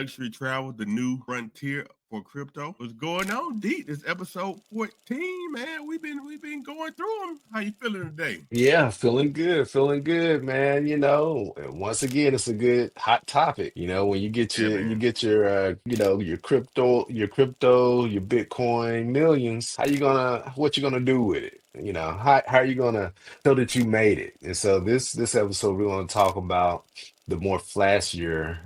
luxury travel, the new frontier for crypto. What's going on, D? This episode 14, man. We've been going through them. How you feeling today? Yeah, feeling good, man. And once again, it's a good hot topic. When Yeah, you man. get your your Bitcoin millions, what you gonna do with it? How are you gonna know that you made it? And so this episode, we're gonna talk about the more flashier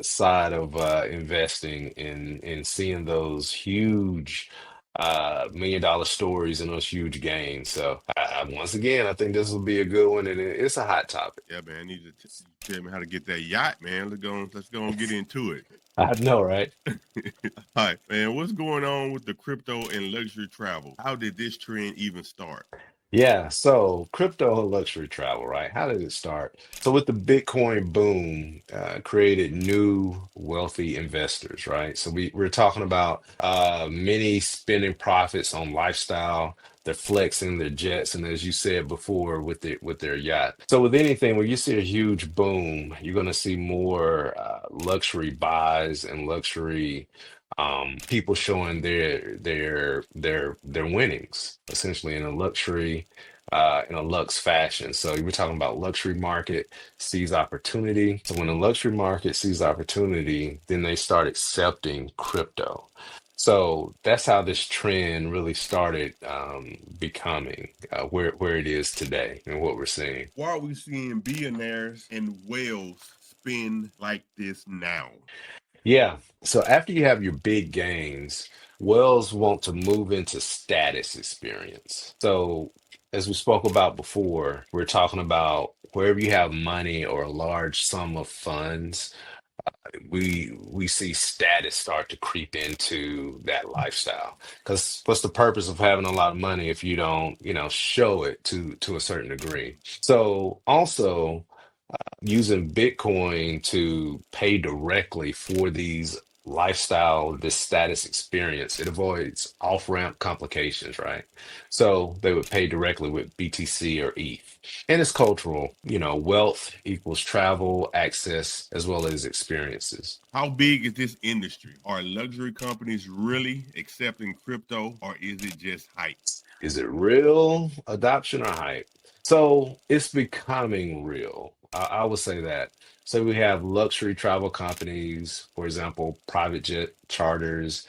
side of investing in seeing those huge $1 million stories and those huge gains. So once again, I think this will be a good one, and it's a hot topic. Yeah, man. I need tell me how to get that yacht, man. Let's go and get into it. I know, right? All right, man. What's going on with the crypto and luxury travel? How did this trend even start? Yeah, so crypto and luxury travel, right? How did it start? So with the Bitcoin boom, created new wealthy investors, right? So we're talking about many spending profits on lifestyle. They're flexing their jets, and as you said before, with their yacht. So with anything, when you see a huge boom, you're going to see more luxury buys and luxury people showing their winnings essentially in a lux fashion. So you were talking about luxury market sees opportunity. So when the luxury market sees opportunity, then they start accepting crypto. So that's how this trend really started becoming where it is today and what we're seeing. Why are we seeing billionaires and whales spend like this now? Yeah. So after you have your big gains, Wells want to move into status experience. So as we spoke about before, we're talking about wherever you have money or a large sum of funds, we see status start to creep into that lifestyle. Because what's the purpose of having a lot of money if you don't, show it to a certain degree? So also using Bitcoin to pay directly for these lifestyle, this status experience, it avoids off-ramp complications, right? So they would pay directly with BTC or ETH. And it's cultural, wealth equals travel, access, as well as experiences. How big is this industry? Are luxury companies really accepting crypto or is it just hype? Is it real adoption or hype? So it's becoming real. I would say that. So we have luxury travel companies, for example, private jet charters,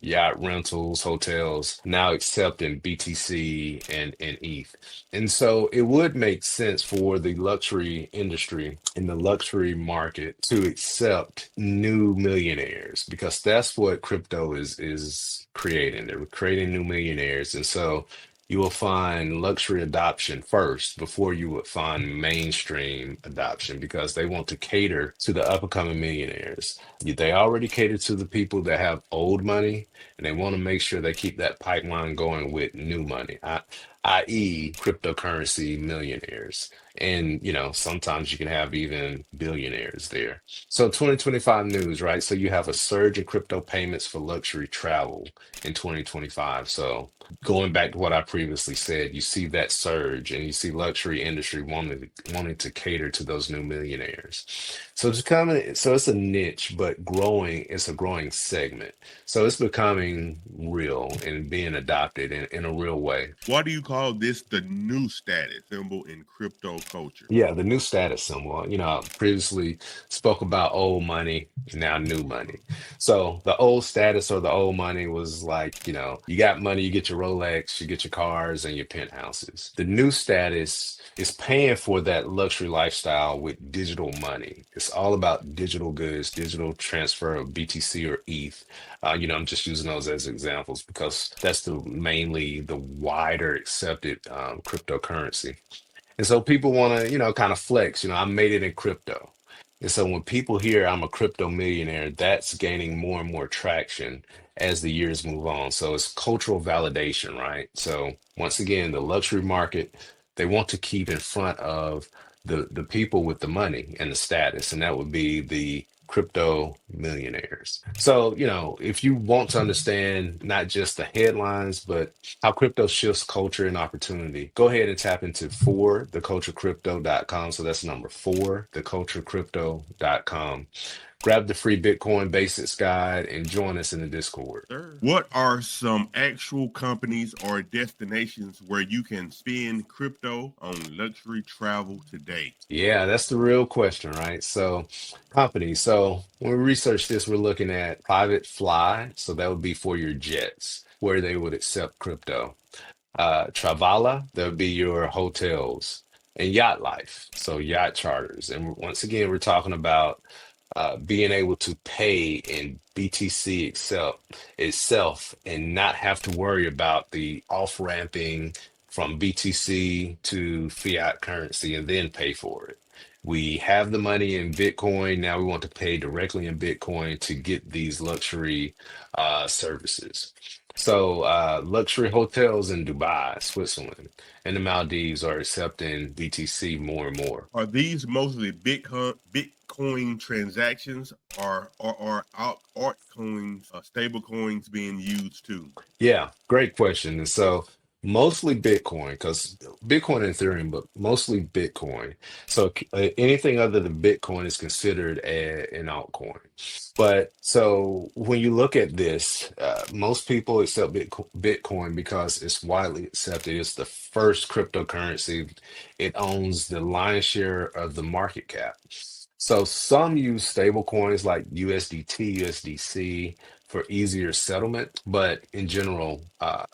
yacht rentals, hotels, now accepting BTC and ETH. And so it would make sense for the luxury industry in the luxury market to accept new millionaires because that's what crypto is creating. They're creating new millionaires. And so you will find luxury adoption first before you would find mainstream adoption because they want to cater to the up and coming millionaires. They already cater to the people that have old money, and they want to make sure they keep that pipeline going with new money, i.e., cryptocurrency millionaires. And, sometimes you can have even billionaires there. So 2025 news, right? So you have a surge in crypto payments for luxury travel in 2025. So going back to what I previously said, you see that surge and you see luxury industry wanting to cater to those new millionaires. So it's a niche, but growing, it's a growing segment. So it's becoming real and being adopted in a real way. Why do you call this the new status symbol in crypto culture? Yeah, the new status symbol. I previously spoke about old money, now new money. So the old status or the old money was like, you got money, you get your Rolex, you get your cars and your penthouses. The new status is paying for that luxury lifestyle with digital money. It's all about digital goods, digital transfer of BTC or ETH. I'm just using those as examples because that's mainly the wider accepted cryptocurrency. And so people want to, kind of flex, I made it in crypto. And so when people hear I'm a crypto millionaire, that's gaining more and more traction as the years move on. So it's cultural validation, right? So once again, the luxury market, they want to keep in front of the people with the money and the status, and that would be the crypto millionaires. So, if you want to understand not just the headlines, but how crypto shifts culture and opportunity, go ahead and tap into fortheculturecrypto.com. So that's number four, theculturecrypto.com. Grab the free Bitcoin basics guide and join us in the Discord. Sure. What are some actual companies or destinations where you can spend crypto on luxury travel today? Yeah, that's the real question, right? So, companies. So, when we research this, we're looking at private fly. So, that would be for your jets where they would accept crypto. Travala, that would be your hotels, and yacht life. So, yacht charters. And once again, we're talking about being able to pay in BTC itself and not have to worry about the off ramping from BTC to fiat currency and then pay for it. We have the money in Bitcoin. Now we want to pay directly in Bitcoin to get these luxury services. So, luxury hotels in Dubai, Switzerland, and the Maldives are accepting BTC more and more. Are these mostly Bitcoin transactions, or are altcoins, stable coins being used too? Yeah, great question. And so mostly Bitcoin, because Bitcoin and Ethereum, but mostly Bitcoin. So anything other than Bitcoin is considered an altcoin. But so when you look at this, most people accept Bitcoin because it's widely accepted. It's the first cryptocurrency. It owns the lion's share of the market cap. So some use stable coins like USDT, USDC for easier settlement, but in general,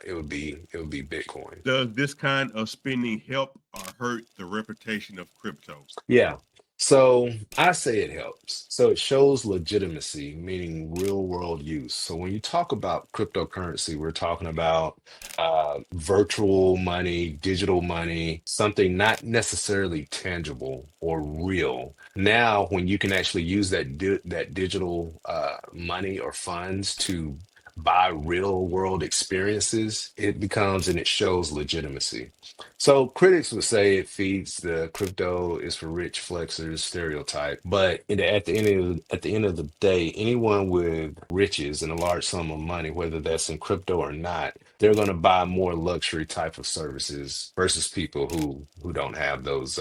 it would be Bitcoin. Does this kind of spending help or hurt the reputation of crypto? Yeah. So I say it helps. So it shows legitimacy, meaning real world use. So when you talk about cryptocurrency, we're talking about virtual money, digital money, something not necessarily tangible or real. Now, when you can actually use that digital money or funds to buy real world experiences, it becomes and it shows legitimacy. So critics would say it feeds the crypto is for rich flexers stereotype, but at the end of the day, anyone with riches and a large sum of money, whether that's in crypto or not, they're going to buy more luxury type of services versus people who don't have those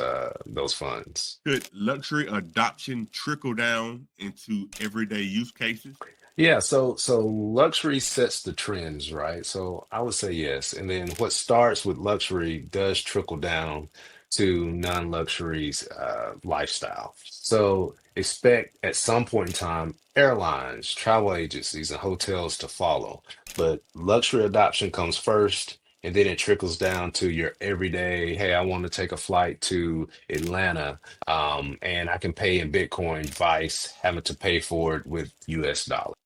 funds. Could luxury adoption trickle down into everyday use cases? Yeah, so luxury sets the trends, right? So I would say yes. And then what starts with luxury does trickle down to non-luxuries lifestyle. So expect at some point in time airlines, travel agencies, and hotels to follow. But luxury adoption comes first, and then it trickles down to your everyday, hey, I want to take a flight to Atlanta, and I can pay in Bitcoin, vice having to pay for it with US dollars.